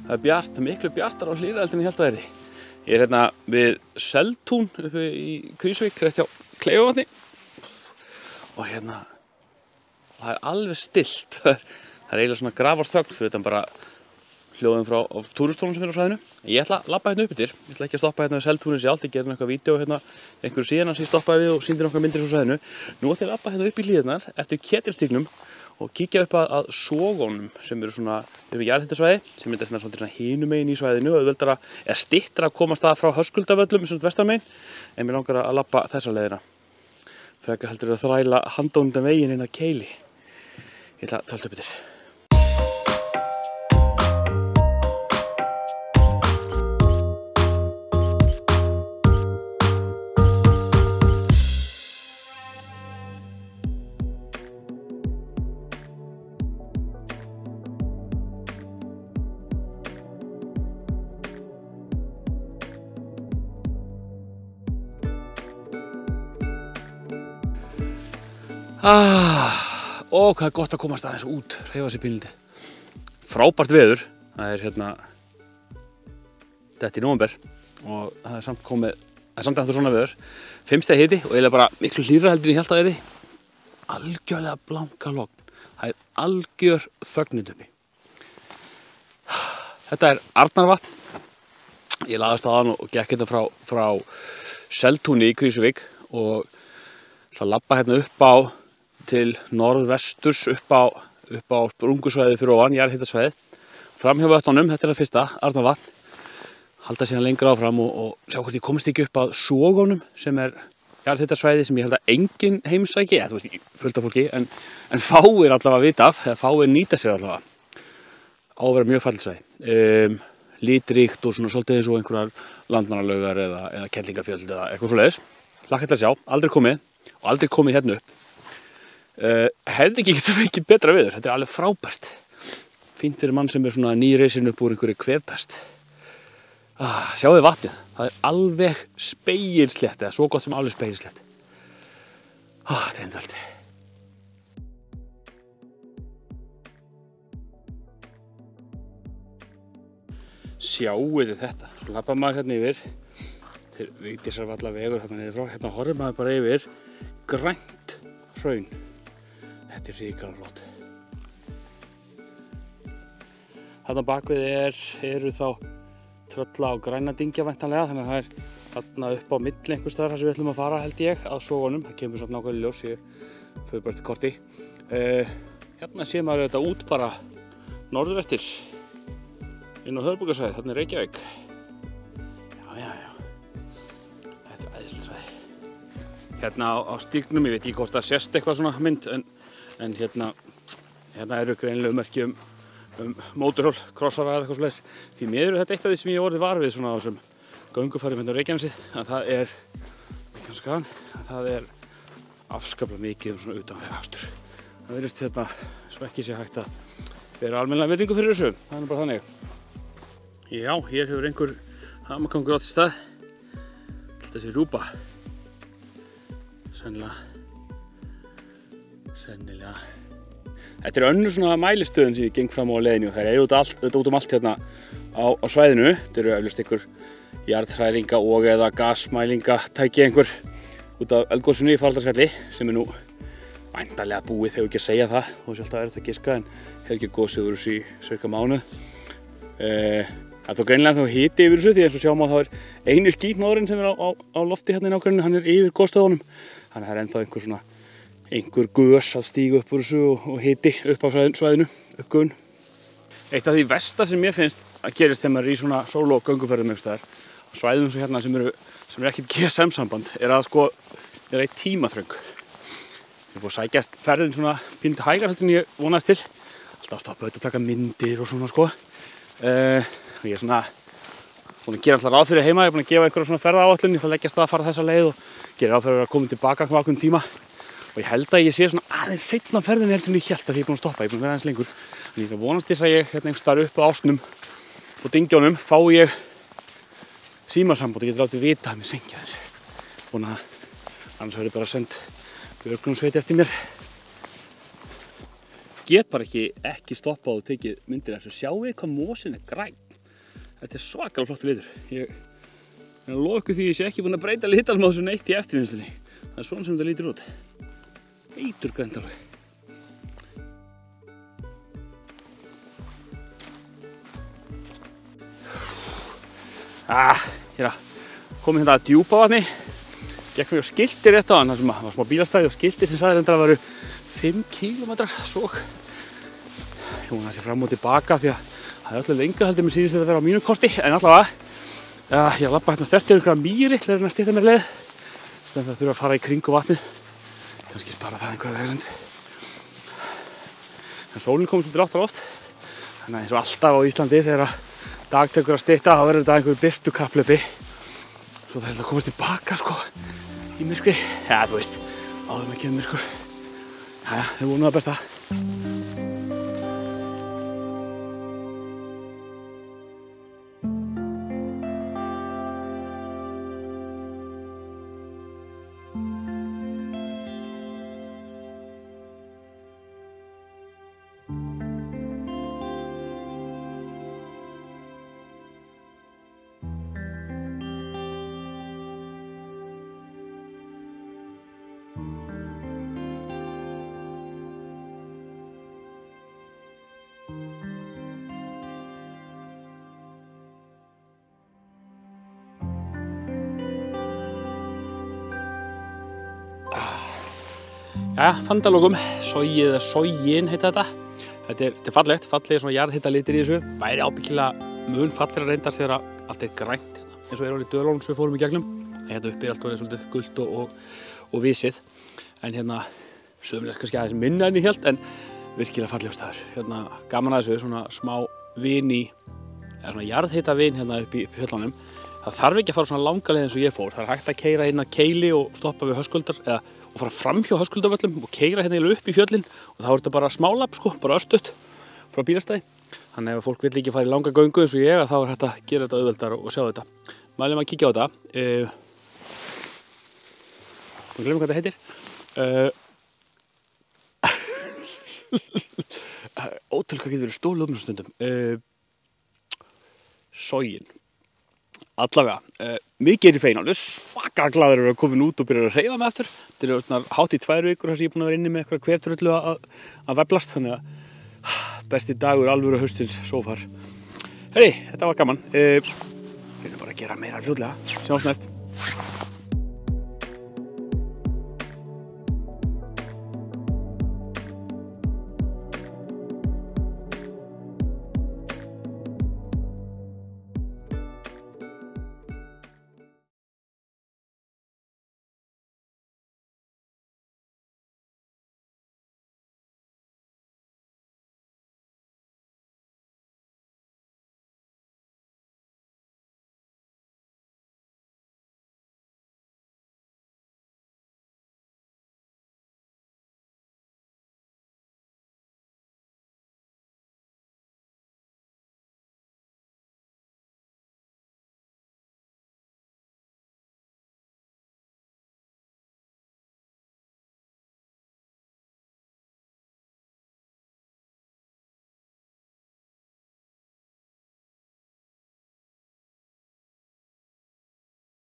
Það er bjart, miklu bjartar á Hlíðarenda en ég held að það er. Ég er hérna við Seltún uppi í Krýsuvík, rétt hjá Kleifarvatni. Og hérna, það er alveg stillt. Það er eiginlega svona grafarþögn fyrir utan bara hljóðum frá túristólum sem eru á svæðinu. Ég ætla að labba hérna upp yfir. Ég ætla ekki að stoppa hérna við Seltúnin sjálf. Ég gerði eitthvað vídeo hérna einhverju síðan sem ég stoppaði við og sýndi nokkrar myndir frá svæðinu. Nú ætla ég að labba hérna upp í hlíðarnar eftir Ketilstígnum og kíkja upp að Sogónum sem eru svona yfir jarðhitasvæði sem er hérna svona hinum megin í svæðinu og auðveldara eða styttra að komast að frá Höskuldavöllum sem er vestan megin en mér langar að labba þessa leiðina. Frekar heldur að þræla handónundan veginn inn að Keili. Ég ætla að tölta upp yfir. Hvað er gott að komast aðeins út, hreyfa sér pínlítið. Frábært veður, það er hérna þetta í nóvember og það er samt eftir svona veður. 5 stiga hiti og eiginlega bara miklu hlýrra heldur en ég hélt að það yrði. Algjörlega blanka logn, það er algjör þögnin uppi. Þetta er Arnarvatn. Ég lagðist aðan og gekk hérna frá Seltúni í Krýsuvík og ætla að labba hérna upp á til norðvesturs upp á sprungusvæðið fyrir ofan, jarðhitasvæðið. Fram hjá vötnunum, þetta er það fyrsta, Arnarvatn. Halda síðan lengra áfram og sjá hvort ég komist ekki upp að Sogónum sem er jarðhitasvæðið sem ég held að enginn heimsæki, þú veist ekki fullt af fólki, en fáir allavega vita af, eða fáir nýta sér allavega. Á að vera mjög fallet svæði. Litríkt og svona svolítið eins og einhverjar landmannalaugar eða Kerlingarfjöll eða eitthvað svoleiðis. Hlakka til að sjá, aldrei komið hérna upp. Hefði ekki betra viður, þetta er alveg frábært. Fínt fyrir mann sem er svona nýreisinn upp úr einhverju kvefpest. Sjáðu vatnið, það er alveg spegilslétt, eða svo gott sem alveg spegilslétt. Þetta er indælt. Sjáuð þið þetta, svo labbar maður hérna yfir til Vigdísarvallavegur hérna niður frá, hérna horfir maður bara yfir grænt hraun. Þetta er ríkala flott. Þarna bakvið eru þá Trölla og Grænadyngja væntanlega, þannig að það er þarna upp á milli einhvers staðar þar sem við ætlum að fara held ég að Sogónum. Það kemur samt nákvæmlega í ljós, ég fyrir bara til korti. Hérna sé maður þetta út bara norður eftir inn á höfuðborgarsvæðið, þarna er Reykjavík. Já. Þetta er æðislegt svæði. Hérna á stígnum, ég veit ekki hvort það sést eitthvað svona mynd, en hérna eru greinilega ummerki um mótorhjól, krossara eða eitthvað svoleiðis. Því miður er þetta eitt af því sem ég orðið var við svona á þessum göngufærum hérna á Reykjanesi, að það er afskaplega mikið svona utanvegakstur. Það virðist hérna svo ekki sé hægt að bera almennilega virðingu fyrir þessu, það er bara þannig. Já, hér hefur einhver hamagangur átt í stað. Þetta sé rjúpa. Sennilega. Þetta er önnur svona mælistöðin sem ég geng fram á leiðinni og það er auðvitað út allt hérna á svæðinu. Þetta eru eflaust einhver jarðhræringa og eða gasmælingatæki einhver út af eldgosinu í Fagradalsfjalli sem er nú væntanlega búið, þegar ekki að segja það og sjálft að er þetta að giska, en hefur ekki gosið úr þessu í cirka mánuð. Það er þó greinilega þá hiti yfir þessu því eins og sjáum að það er eini skýtmóðurinn sem er á lofti hérna í nágrenninu, hann er yfir gosstöðunum. Þannig að það er ennþá einhver gös að stíga upp úr þessu og hiti upp á svæðinu, uppgufun. Eitt af því versta sem mér finnst að gerist þegar maður er í svona sóló gönguferðum einhvers staðar á svæðum svo hérna sem er ekkert GSM-samband er að vera í tímaþröng. Ég er búið að sækjast ferðin svona pínlítið hægar heldur en ég vonaðist til. Alltaf að stoppa auðvitað að taka myndir og svona Ég er svona búin að gera alltaf ráð fyrir heima, ég er búin að gefa einhverja svona ferðaáætlun, ég ætla að leggjast að fara þessa leið og gera ráð fyrir að koma tilbaka á ákveðnum tíma. Og ég held að ég sé svona aðeins seinna á ferðinni heldur en ég hélt að því ég er búin að stoppa, ég er búin að vera aðeins lengur. En ég er vonast þess að ég hérna einhvers staðar upp á ásnum og dingjónum fái ég símasamband og geti látið vita að mér senkja þessi. Búin að annars verður bara send björgunarsveit eftir mér. Get bara ekki stoppað og tekið myndir þessu. Sjáu hvað mosin er græn. Þetta svakalega flottur litur. Ég lofa ykkur því ég sé ekki búinn að breyta litalum á þessu neitt í eftirvinnslunni. Það er svona sem þetta lítur út. Eiturgrænt alveg. Ég er komin hérna að Djúpavatni. Gekk fyrir skilti rétt á hann, þar sem var smá bílastæði og skilti sem sagði reyndar að veru 5 km svo. Ég vona að sé fram og tilbaka því að það er öllu lengra heldur mér síðast að vera á mínu korti, en allavega. Ég labba hérna þvert yfir einhverja mýri til að stytta mér leið. Þannig að þurfa að fara í kringu vatnið. Kannski spara það einhverja veglendi. En sólinn komur svolítið áttar oft. Þannig að eins og alltaf á Íslandi þegar dag tekur að stytta, þá verður þetta einhverju birtukapphlaupi. Svo það er að komast tilbaka sko, í myrkri. Já, þú veist, áður með ekki myrkur. Jæja, við vonum það besta. Jæja, fandalókum, sogi eða sogin heita þetta. Þetta er fallegt, fallegir svona jarðhitalitir í þessu. Væri ábyggilega mun fallegra reyndar þegar allt er grænt hérna. Eins og er alveg dölón sem við fórum í gegnum. Hérna uppi er allt orðið svolítið gult og visið. En hérna sömulega kannski aðeins minna en ég hélt, en virkilega fallegur staður. Hérna gaman að þessu, svona smá vin eða svona jarðhitavin hérna uppi fjöllunum. Það þarf ekki að fara svona langa leið eins og ég fór. Það er hægt að keyra inn að Keili og stoppa við Höskuldar og fara fram hjá Höskuldavöllum og keyra hérna upp í fjöllin og þá er þetta bara smálapp sko, bara örstutt frá bílastæði. Þannig ef fólk vill ekki fara í langa göngu eins og ég, þá er hægt að gera þetta auðveldar og sjá þetta. Mælum að kíkja á þetta. Ég glemur hvað þetta heitir. Ótal hvað getur verið stólið um stundum. Sogin. Allavega, mikið er í fein alveg, svakalega glaður að vera komin út og byrja að hreyfa mig aftur. Þetta er hátt í 2 vikur þar sem ég er búinn að vera inni með eitthvað kveftrullu að veflast, þannig að besti dagur alvöru haustins so far. Heyri, þetta var gaman. Við erum bara að gera meira fljótlega. Sjáumst næst.